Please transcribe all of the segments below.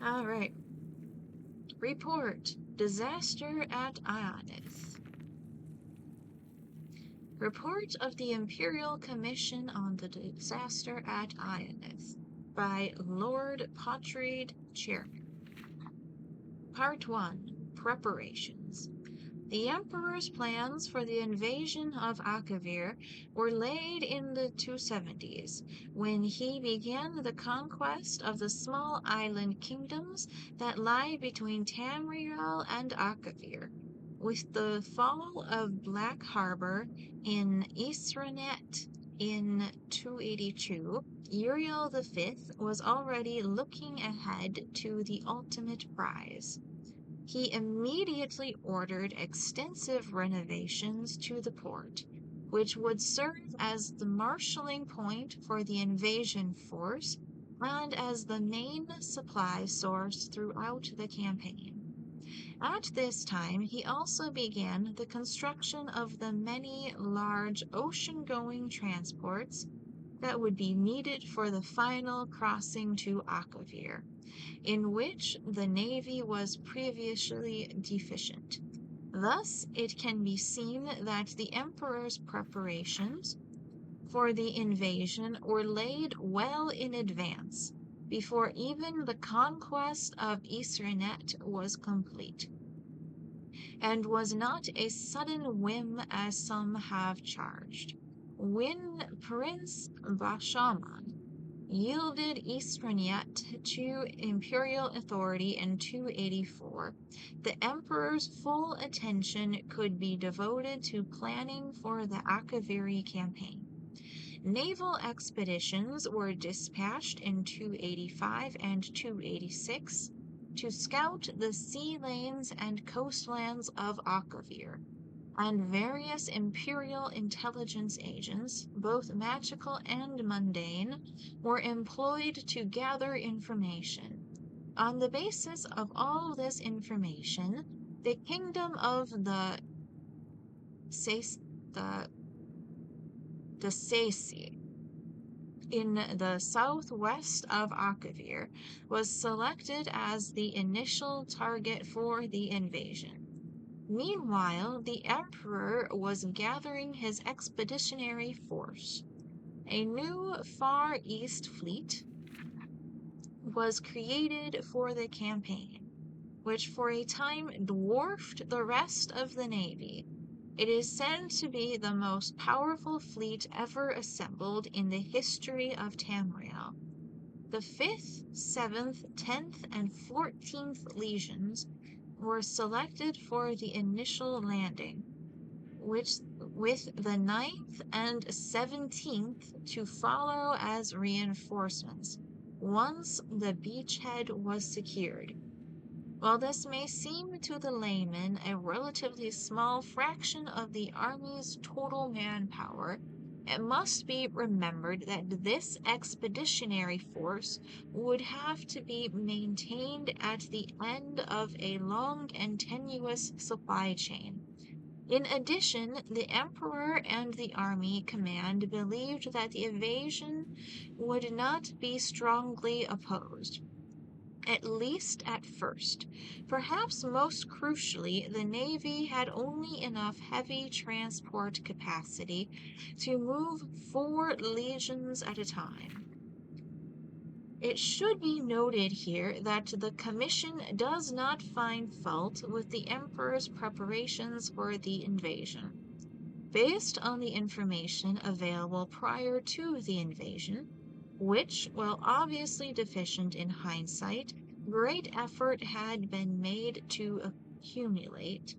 All right. Report. Disaster at Ionith. Report of the Imperial Commission on the Disaster at Ionith by Lord Potread, Chairman. Part 1. Preparations. The Emperor's plans for the invasion of Akavir were laid in the 270s, when he began the conquest of the small island kingdoms that lie between Tamriel and Akavir. With the fall of Black Harbor in Isranet in 282, Uriel V was already looking ahead to the ultimate prize. He immediately ordered extensive renovations to the port, which would serve as the marshalling point for the invasion force and as the main supply source throughout the campaign. At this time, he also began the construction of the many large ocean-going transports that would be needed for the final crossing to Akavir, in which the navy was previously deficient. Thus, it can be seen that the emperor's preparations for the invasion were laid well in advance, before even the conquest of Isranet was complete, and was not a sudden whim as some have charged. When Prince Bashaman yielded Isranet to imperial authority in 284, the emperor's full attention could be devoted to planning for the Akaviri campaign. Naval expeditions were dispatched in 285 and 286 to scout the sea lanes and coastlands of Akavir, and various imperial intelligence agents, both magical and mundane, were employed to gather information. On the basis of all this information, the kingdom of the Saesi in the southwest of Akavir was selected as the initial target for the invasion. Meanwhile, the emperor was gathering his expeditionary force. A new Far East fleet was created for the campaign, which for a time dwarfed the rest of the navy. It is said to be the most powerful fleet ever assembled in the history of Tamriel. The 5th, 7th, 10th, and 14th legions were selected for the initial landing, with the 9th and 17th to follow as reinforcements, once the beachhead was secured. While this may seem to the layman a relatively small fraction of the army's total manpower, it must be remembered that this expeditionary force would have to be maintained at the end of a long and tenuous supply chain. In addition, the emperor and the army command believed that the invasion would not be strongly opposed, at least at first. Perhaps most crucially, the Navy had only enough heavy transport capacity to move 4 legions at a time. It should be noted here that the Commission does not find fault with the Emperor's preparations for the invasion. Based on the information available prior to the invasion, which, while obviously deficient in hindsight, great effort had been made to accumulate,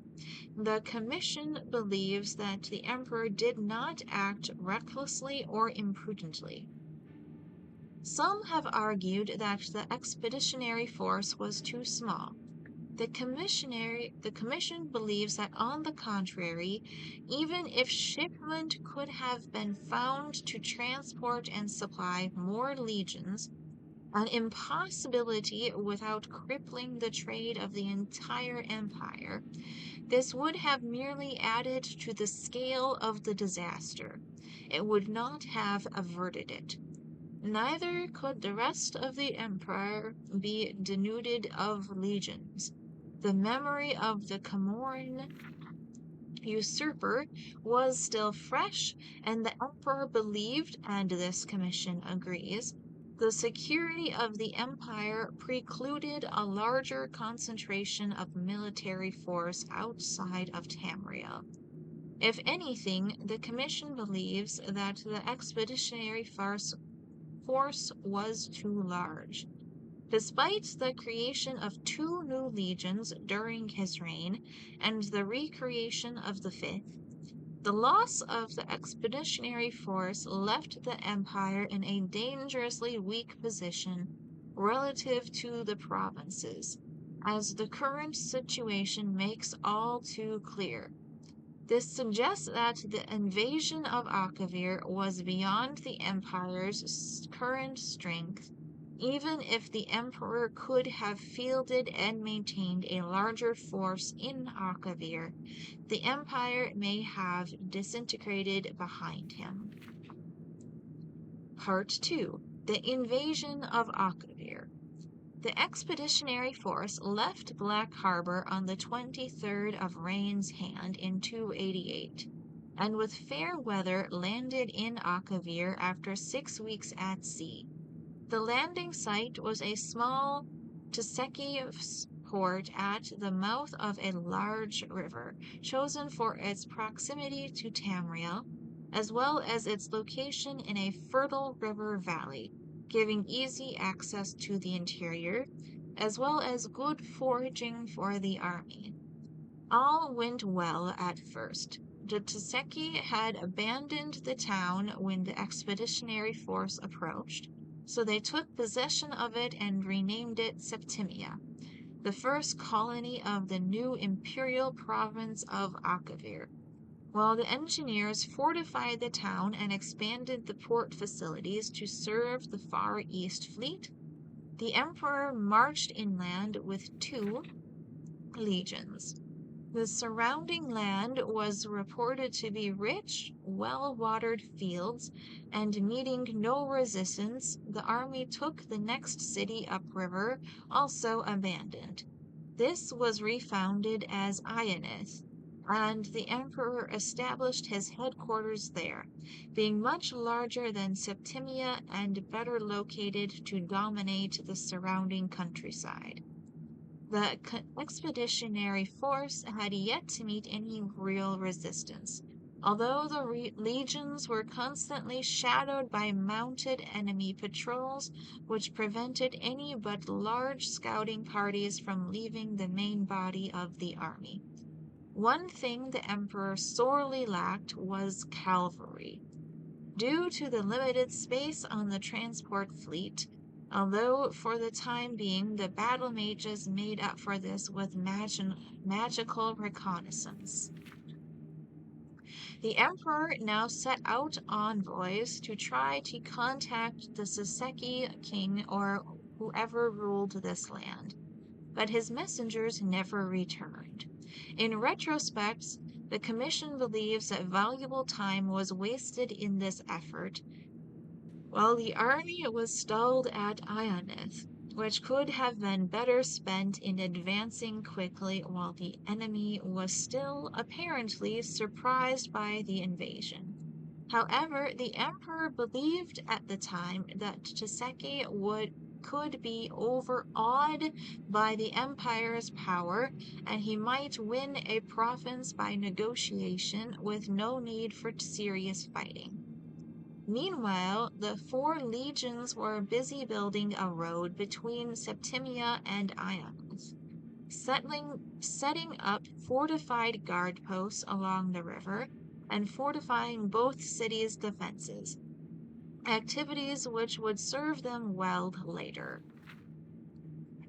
the Commission believes that the Emperor did not act recklessly or imprudently. Some have argued that the expeditionary force was too small. The Commission believes that, on the contrary, even if shipment could have been found to transport and supply more legions, an impossibility without crippling the trade of the entire empire, this would have merely added to the scale of the disaster. It would not have averted it. neither could the rest of the empire be denuded of legions. The memory of the Camoran usurper was still fresh, and the emperor believed, and this commission agrees, the security of the empire precluded a larger concentration of military force outside of Tamriel. If anything, the commission believes that the expeditionary force was too large. Despite the creation of 2 new legions during his reign and the recreation of the 5th, the loss of the expeditionary force left the empire in a dangerously weak position relative to the provinces, as the current situation makes all too clear. This suggests that the invasion of Akavir was beyond the empire's current strength, even if the emperor could have fielded and maintained a larger force in Akavir. The empire may have disintegrated behind him. Part 2. The Invasion of Akavir. The expeditionary force left Black Harbor on the 23rd of Rain's Hand in 288, and with fair weather landed in Akavir after 6 weeks at sea. The landing site was a small Tseki port at the mouth of a large river, chosen for its proximity to Tamriel, as well as its location in a fertile river valley, giving easy access to the interior, as well as good foraging for the army. All went well at first. The Tseki had abandoned the town when the expeditionary force approached, so they took possession of it and renamed it Septimia, the first colony of the new Imperial province of Akavir. While the engineers fortified the town and expanded the port facilities to serve the Far East fleet, the emperor marched inland with 2 legions. The surrounding land was reported to be rich, well-watered fields, and meeting no resistance, the army took the next city upriver, also abandoned. This was refounded as Ionith, and the emperor established his headquarters there, being much larger than Septimia and better located to dominate the surrounding countryside. The expeditionary force had yet to meet any real resistance, although the legions were constantly shadowed by mounted enemy patrols, which prevented any but large scouting parties from leaving the main body of the army. One thing the emperor sorely lacked was cavalry. Due to the limited space on the transport fleet, although for the time being the battle mages made up for this with magical reconnaissance. The emperor now set out envoys to try to contact the Saseki king or whoever ruled this land, but his messengers never returned. In retrospect, the commission believes that valuable time was wasted in this effort, while the army was stalled at Ionith, which could have been better spent in advancing quickly while the enemy was still apparently surprised by the invasion. However, the emperor believed at the time that Tseki could be overawed by the empire's power, and he might win a province by negotiation with no need for serious fighting. Meanwhile, the 4 legions were busy building a road between Septimia and Ionith, setting up fortified guard posts along the river, and fortifying both cities' defenses, activities which would serve them well later.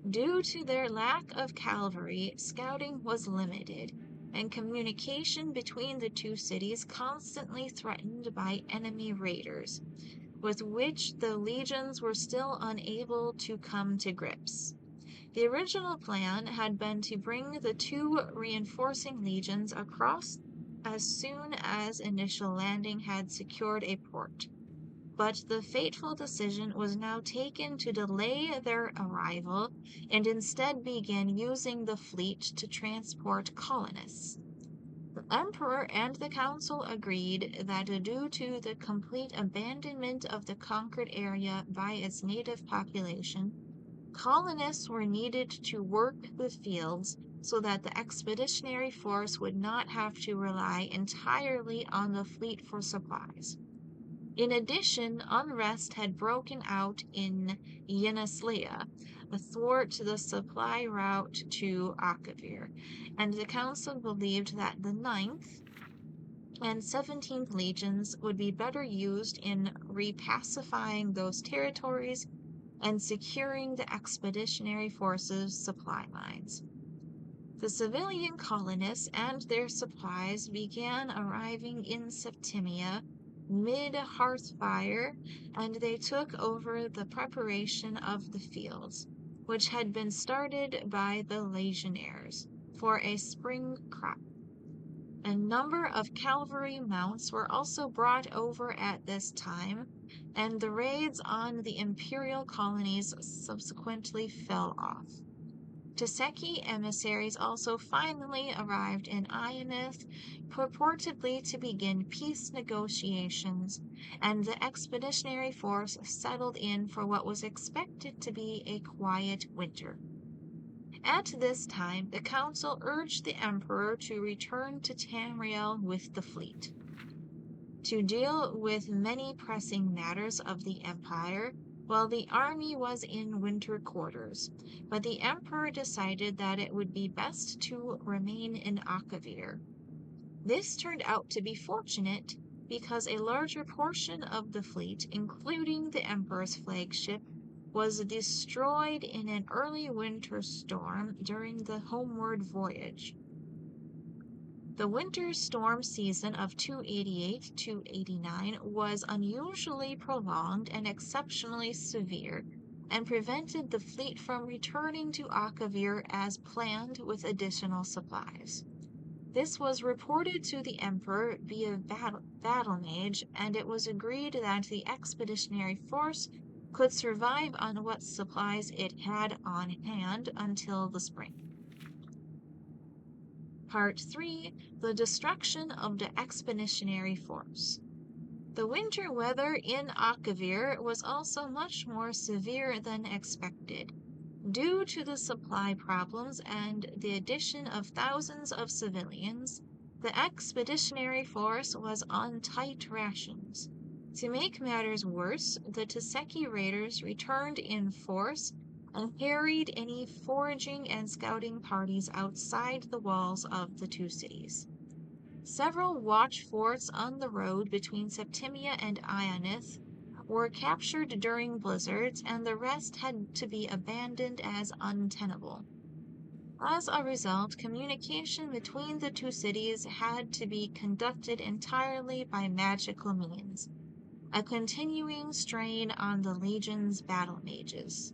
Due to their lack of cavalry, scouting was limited, and communication between the 2 cities constantly threatened by enemy raiders, with which the legions were still unable to come to grips. The original plan had been to bring the 2 reinforcing legions across as soon as initial landing had secured a port. but the fateful decision was now taken to delay their arrival and instead begin using the fleet to transport colonists. The emperor and the council agreed that due to the complete abandonment of the conquered area by its native population, colonists were needed to work the fields so that the expeditionary force would not have to rely entirely on the fleet for supplies. In addition, unrest had broken out in Yenisleia, athwart the supply route to Akavir, and the council believed that the 9th and 17th legions would be better used in repacifying those territories and securing the expeditionary forces' supply lines. The civilian colonists and their supplies began arriving in Septimia mid-Hearthfire, and they took over the preparation of the fields, which had been started by the legionnaires, for a spring crop. A number of cavalry mounts were also brought over at this time, and the raids on the Imperial colonies subsequently fell off. Teseki emissaries also finally arrived in Ionith, purportedly to begin peace negotiations, and the expeditionary force settled in for what was expected to be a quiet winter. At this time, the council urged the emperor to return to Tamriel with the fleet. To deal with many pressing matters of the empire, while the army was in winter quarters, but the emperor decided that it would be best to remain in Akavir. This turned out to be fortunate because a larger portion of the fleet, including the emperor's flagship, was destroyed in an early winter storm during the homeward voyage. The winter storm season of 288-289 was unusually prolonged and exceptionally severe, and prevented the fleet from returning to Akavir as planned with additional supplies. This was reported to the emperor via battle mage, and it was agreed that the expeditionary force could survive on what supplies it had on hand until the spring. Part 3. The destruction of the expeditionary force. The winter weather in Akavir was also much more severe than expected. Due to the supply problems and the addition of thousands of civilians, the expeditionary force was on tight rations. To make matters worse, the Teseki raiders returned in force and harried any foraging and scouting parties outside the walls of the two cities. Several watch forts on the road between Septimia and Ionith were captured during blizzards, and the rest had to be abandoned as untenable. As a result, communication between the two cities had to be conducted entirely by magical means, a continuing strain on the Legion's battle mages.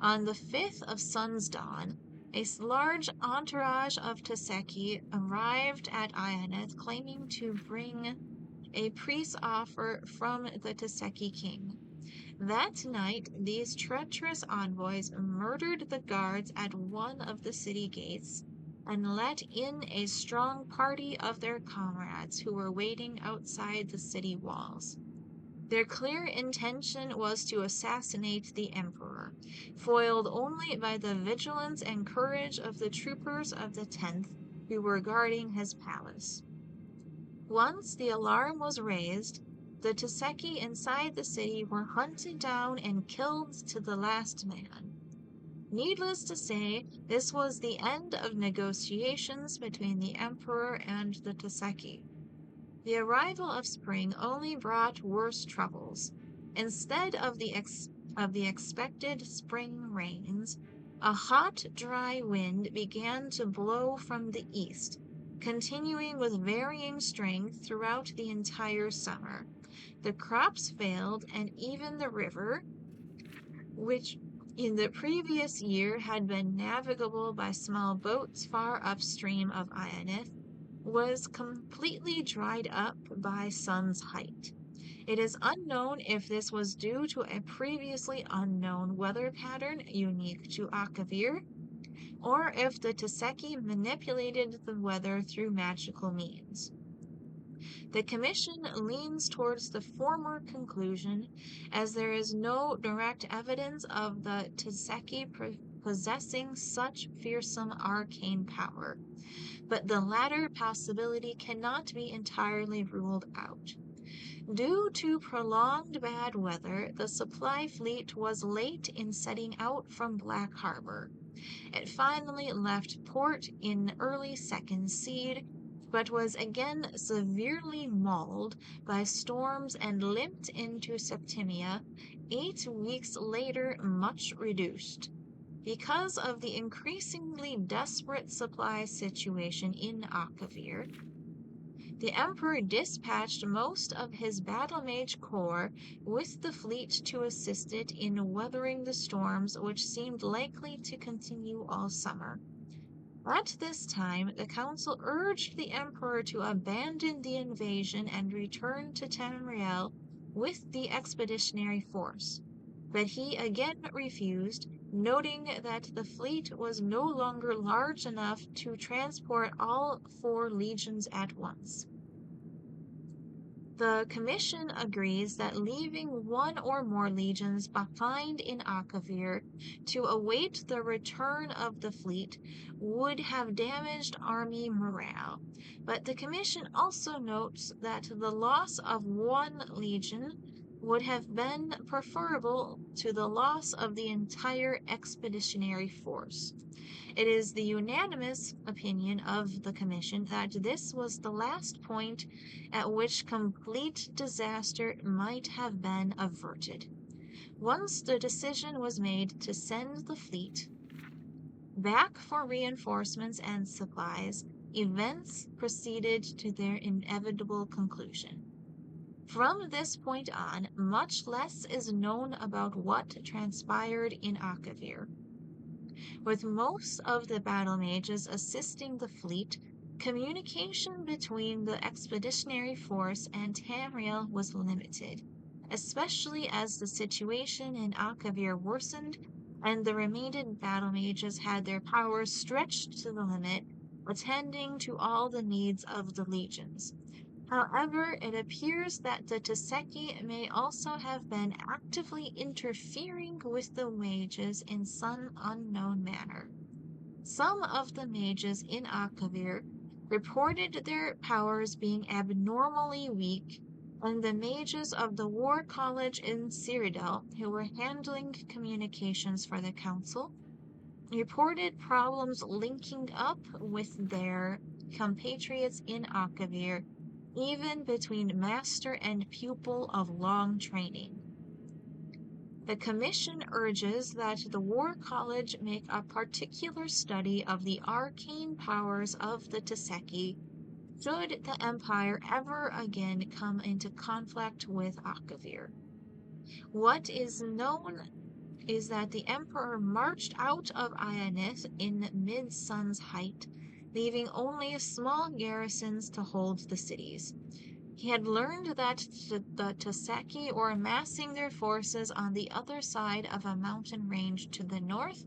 On the 5th of Sun's Dawn, a large entourage of Teseki arrived at Ionith, claiming to bring a peace offer from the Teseki king. That night, these treacherous envoys murdered the guards at one of the city gates and let in a strong party of their comrades who were waiting outside the city walls. Their clear intention was to assassinate the emperor, foiled only by the vigilance and courage of the troopers of the 10th who were guarding his palace. Once the alarm was raised, the Teseki inside the city were hunted down and killed to the last man. Needless to say, this was the end of negotiations between the emperor and the Teseki. The arrival of spring only brought worse troubles. Instead of the expected spring rains, a hot, dry wind began to blow from the east, continuing with varying strength throughout the entire summer. The crops failed, and even the river, which in the previous year had been navigable by small boats far upstream of Ionith, was completely dried up by sun's height. It is unknown if this was due to a previously unknown weather pattern unique to Akavir, or if the Teseki manipulated the weather through magical means. The Commission leans towards the former conclusion, as there is no direct evidence of the Teseki possessing such fearsome arcane power, but the latter possibility cannot be entirely ruled out. Due to prolonged bad weather, the supply fleet was late in setting out from Black Harbor. It finally left port in early Second Seed, but was again severely mauled by storms and limped into Septimia 8 weeks later, much reduced. Because of the increasingly desperate supply situation in Akavir, the Emperor dispatched most of his battle mage corps with the fleet to assist it in weathering the storms which seemed likely to continue all summer. At this time, the council urged the emperor to abandon the invasion and return to Tamriel with the expeditionary force, but he again refused, noting that the fleet was no longer large enough to transport all 4 legions at once. The Commission agrees that leaving 1 or more legions behind in Akavir to await the return of the fleet would have damaged army morale, but the Commission also notes that the loss of 1 legion would have been preferable to the loss of the entire expeditionary force. It is the unanimous opinion of the Commission that this was the last point at which complete disaster might have been averted. Once the decision was made to send the fleet back for reinforcements and supplies, events proceeded to their inevitable conclusion. From this point on, much less is known about what transpired in Akavir. With most of the battle mages assisting the fleet, communication between the expeditionary force and Tamriel was limited, especially as the situation in Akavir worsened and the remaining battle mages had their powers stretched to the limit, attending to all the needs of the legions. However, it appears that the Teseki may also have been actively interfering with the mages in some unknown manner. Some of the mages in Akavir reported their powers being abnormally weak, and the mages of the War College in Cyrodiil, who were handling communications for the council, reported problems linking up with their compatriots in Akavir, even between master and pupil of long training. The Commission urges that the War College make a particular study of the arcane powers of the Teseki should the Empire ever again come into conflict with Akavir. What is known is that the Emperor marched out of Ionith in mid-sun's height, leaving only small garrisons to hold the cities. He had learned that the Teseki were massing their forces on the other side of a mountain range to the north,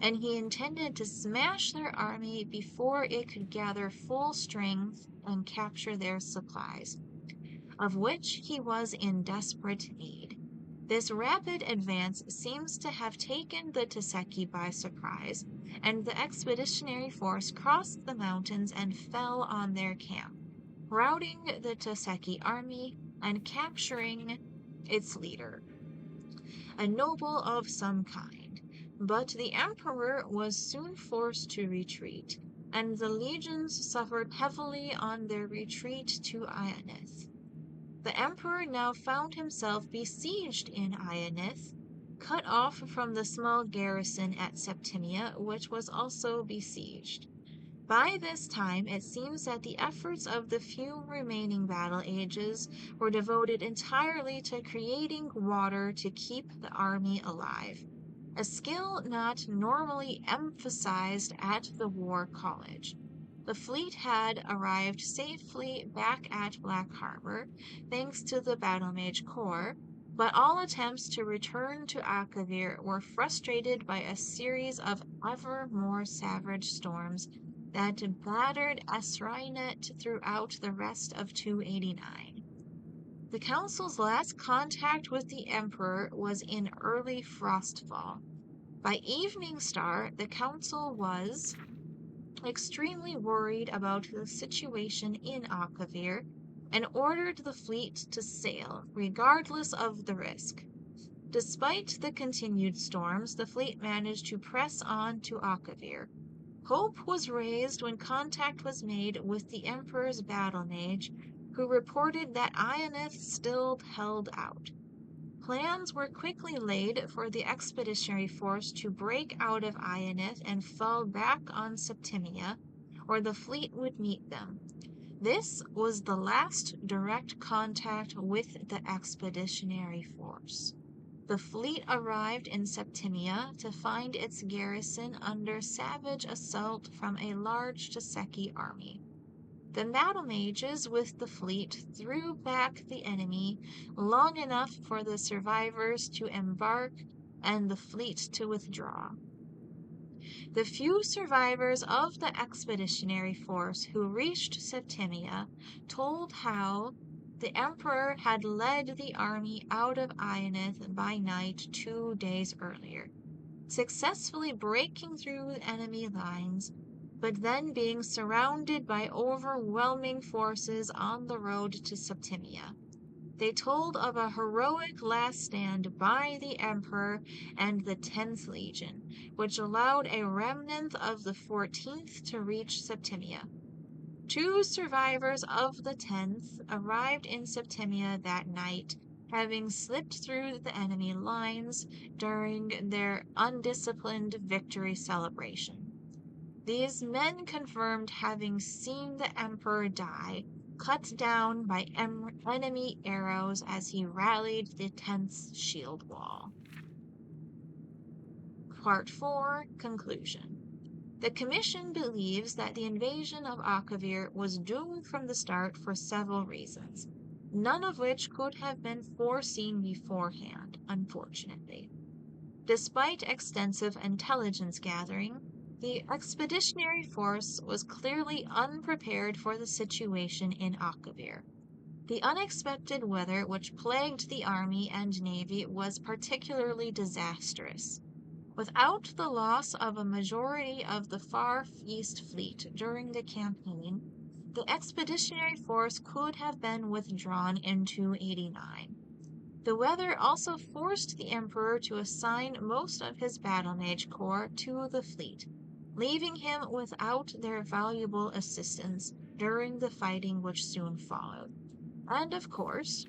and he intended to smash their army before it could gather full strength and capture their supplies, of which he was in desperate need. This rapid advance seems to have taken the Teseki by surprise, and the expeditionary force crossed the mountains and fell on their camp, routing the Teseki army and capturing its leader, a noble of some kind. But the emperor was soon forced to retreat, and the legions suffered heavily on their retreat to Ionith. The emperor now found himself besieged in Ionith, cut off from the small garrison at Septimia, which was also besieged. By this time, it seems that the efforts of the few remaining battle ages were devoted entirely to creating water to keep the army alive, a skill not normally emphasized at the War College. The fleet had arrived safely back at Black Harbor, thanks to the Battle Mage Corps, but all attempts to return to Akavir were frustrated by a series of ever more savage storms that battered Esrinet throughout the rest of 289. The Council's last contact with the Emperor was in early Frostfall. By Evening Star, the Council was extremely worried about the situation in Akavir and ordered the fleet to sail, regardless of the risk. Despite the continued storms, the fleet managed to press on to Akavir. Hope was raised when contact was made with the Emperor's battle mage, who reported that Ionith still held out. Plans were quickly laid for the expeditionary force to break out of Ionith and fall back on Septimia, where the fleet would meet them. This was the last direct contact with the expeditionary force. The fleet arrived in Septimia to find its garrison under savage assault from a large Teseki army. The battle mages with the fleet threw back the enemy long enough for the survivors to embark and the fleet to withdraw. The few survivors of the expeditionary force who reached Septimia told how the Emperor had led the army out of Ionith by night 2 days earlier, successfully breaking through enemy lines, but then being surrounded by overwhelming forces on the road to Septimia. They told of a heroic last stand by the Emperor and the 10th Legion, which allowed a remnant of the 14th to reach Septimia. 2 survivors of the 10th arrived in Septimia that night, having slipped through the enemy lines during their undisciplined victory celebration. These men confirmed having seen the Emperor die, cut down by enemy arrows as he rallied the 10th's shield wall. Part 4, Conclusion. The Commission believes that the invasion of Akavir was doomed from the start for several reasons, none of which could have been foreseen beforehand, unfortunately. Despite extensive intelligence gathering, the expeditionary force was clearly unprepared for the situation in Akavir. The unexpected weather which plagued the army and navy was particularly disastrous. Without the loss of a majority of the Far East Fleet during the campaign, the expeditionary force could have been withdrawn in 289. The weather also forced the Emperor to assign most of his battle mage corps to the fleet, leaving him without their valuable assistance during the fighting which soon followed. And of course,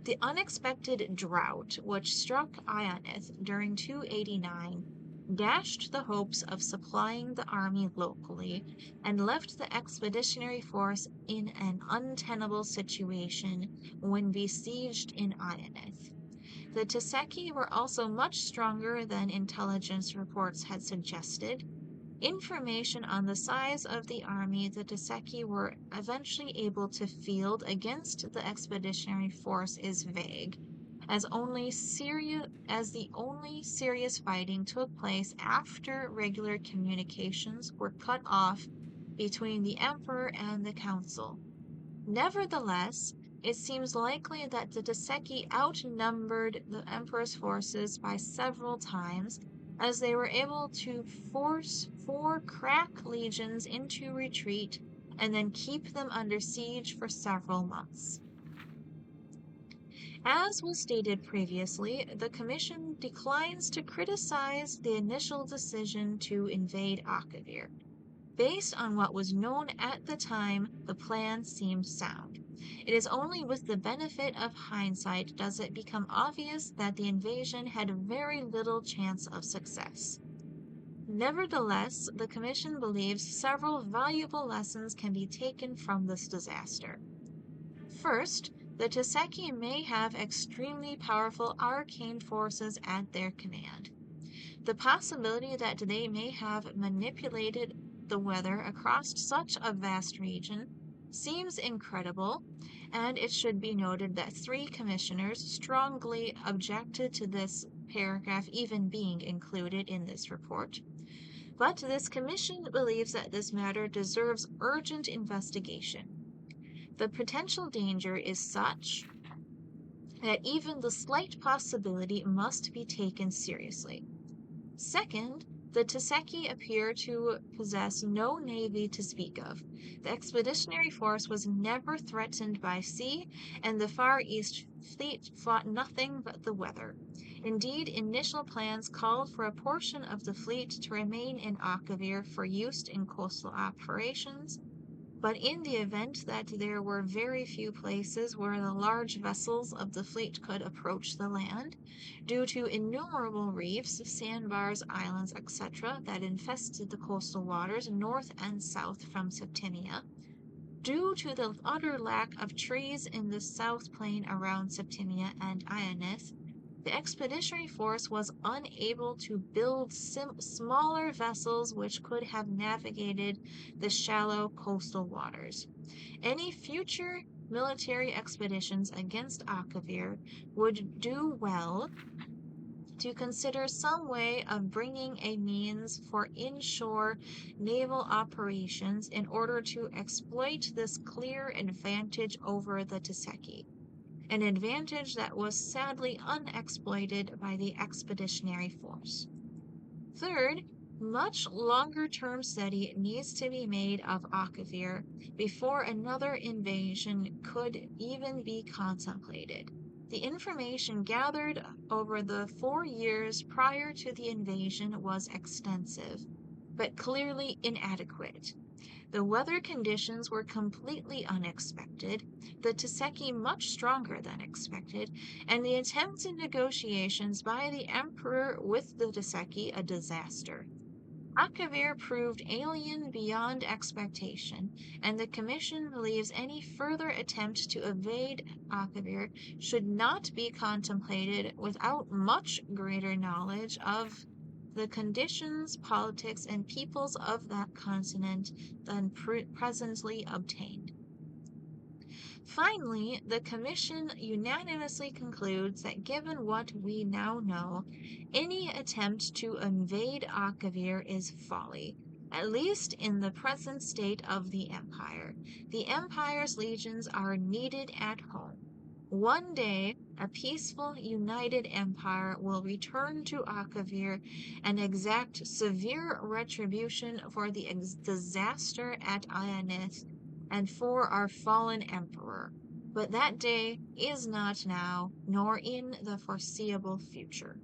the unexpected drought which struck Ionith during 289 dashed the hopes of supplying the army locally and left the expeditionary force in an untenable situation when besieged in Ionith. The Teseki were also much stronger than intelligence reports had suggested. Information on the size of the army the Teseki were eventually able to field against the expeditionary force is vague, as the only serious fighting took place after regular communications were cut off between the Emperor and the Council. Nevertheless, it seems likely that the Teseki outnumbered the Emperor's forces by several times, as they were able to force 4 crack legions into retreat and then keep them under siege for several months. As was stated previously, the Commission declines to criticize the initial decision to invade Akavir. Based on what was known at the time, the plan seemed sound. It is only with the benefit of hindsight does it become obvious that the invasion had very little chance of success. Nevertheless, the Commission believes several valuable lessons can be taken from this disaster. First, the Teseki may have extremely powerful arcane forces at their command. The possibility that they may have manipulated the weather across such a vast region seems incredible, and it should be noted that 3 commissioners strongly objected to this paragraph even being included in this report. But this commission believes that this matter deserves urgent investigation. The potential danger is such that even the slight possibility must be taken seriously. Second, the Teseki appear to possess no navy to speak of. The expeditionary force was never threatened by sea, and the Far East fleet fought nothing but the weather. Indeed, initial plans called for a portion of the fleet to remain in Akavir for use in coastal operations, but in the event that there were very few places where the large vessels of the fleet could approach the land, due to innumerable reefs, sandbars, islands, etc., that infested the coastal waters north and south from Septimia, due to the utter lack of trees in the south plain around Septimia and Ionith, the expeditionary force was unable to build smaller vessels which could have navigated the shallow coastal waters. Any future military expeditions against Akavir would do well to consider some way of bringing a means for inshore naval operations in order to exploit this clear advantage over the Teseki, an advantage that was sadly unexploited by the expeditionary force. Third, much longer-term study needs to be made of Akavir before another invasion could even be contemplated. The information gathered over the 4 years prior to the invasion was extensive, but clearly inadequate. The weather conditions were completely unexpected, the Teseki much stronger than expected, and the attempted negotiations by the Emperor with the Teseki a disaster. Akavir proved alien beyond expectation, and the Commission believes any further attempt to evade Akavir should not be contemplated without much greater knowledge of the conditions, politics, and peoples of that continent than presently obtained. Finally, the Commission unanimously concludes that given what we now know, any attempt to invade Akavir is folly, at least in the present state of the Empire. The Empire's legions are needed at home. One day, a peaceful, united empire will return to Akavir and exact severe retribution for the disaster at Ionith and for our fallen emperor. But that day is not now, nor in the foreseeable future.